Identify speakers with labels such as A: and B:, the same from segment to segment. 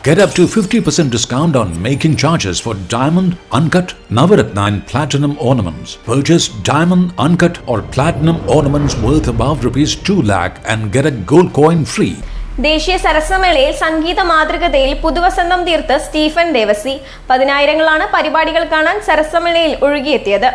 A: Get up to 50% discount on making charges for diamond, uncut, Navaratna and platinum ornaments. Purchase diamond, uncut or platinum ornaments worth above rupees 2 lakh and get a gold coin free.
B: ദേശീയ സരസ്വമേളയിൽ സംഗീത മാതൃകതയിൽ പുതുവസന്തം തീർത്ത് Stephen Devasi. പതിനായിരങ്ങളാണ് പരിപാടികൾ കാണാൻ സരസ്വമേളയിൽ ഒഴുകിയെത്തിയത്.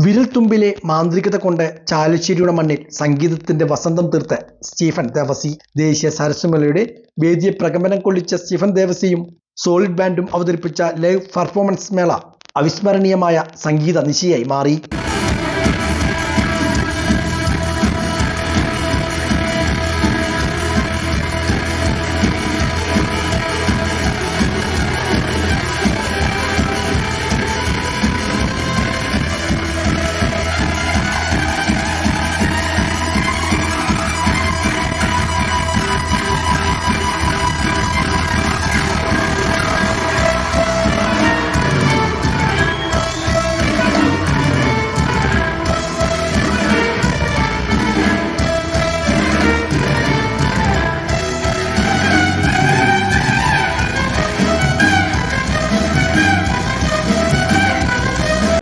C: വിരൽത്തുമ്പിലെ മാന്ത്രികത കൊണ്ട് ചാലശ്ശേരിയുടെ മണ്ണിൽ സംഗീതത്തിന്റെ വസന്തം തീർത്ത് Stephen Devasi. ദേശീയ സരസ്വമേളയുടെ വേദിയെ പ്രകമ്പനം കൊള്ളിച്ച സ്റ്റീഫൻ ദേവസിയും സോളിഡ് ബാൻഡും അവതരിപ്പിച്ച ലൈവ് പെർഫോമൻസ് മേള അവിസ്മരണീയമായ സംഗീത നിശയായി മാറി.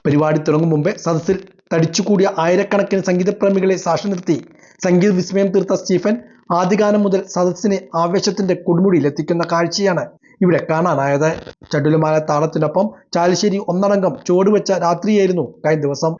C: പരിപാടി തുടങ്ങും മുമ്പേ സദസ്സിൽ തടിച്ചുകൂടിയ ആയിരക്കണക്കിന് സംഗീതപ്രേമികളെ സാക്ഷി നിർത്തി സംഗീത വിസ്മയം തീർത്ത സ്റ്റീഫൻ ആദ്യഗാനം മുതൽ സദസ്സിനെ ആവേശത്തിന്റെ കൊടുമുടിയിലെത്തിക്കുന്ന കാഴ്ചയാണ് ഇവിടെ കാണാനായത്. ചടുലമായ താളത്തിനൊപ്പം ചാലശ്ശേരി ഒന്നടങ്കം ചുവടുവെച്ച രാത്രിയായിരുന്നു കഴിഞ്ഞ ദിവസം.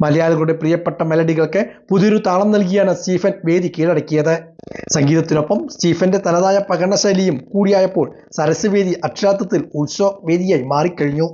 C: മലയാളികളുടെ പ്രിയപ്പെട്ട മെലഡികൾക്ക് പുതിയൊരു താളം നൽകിയാണ് സ്റ്റീഫൻ വേദി കീഴടക്കിയത്. സംഗീതത്തിനൊപ്പം സ്റ്റീഫന്റെ തനതായ പ്രകടനശൈലിയും കൂടിയായപ്പോൾ സരസ്വവേദി അക്ഷരാർത്ഥത്തിൽ ഉത്സവ വേദിയായി മാറിക്കഴിഞ്ഞു.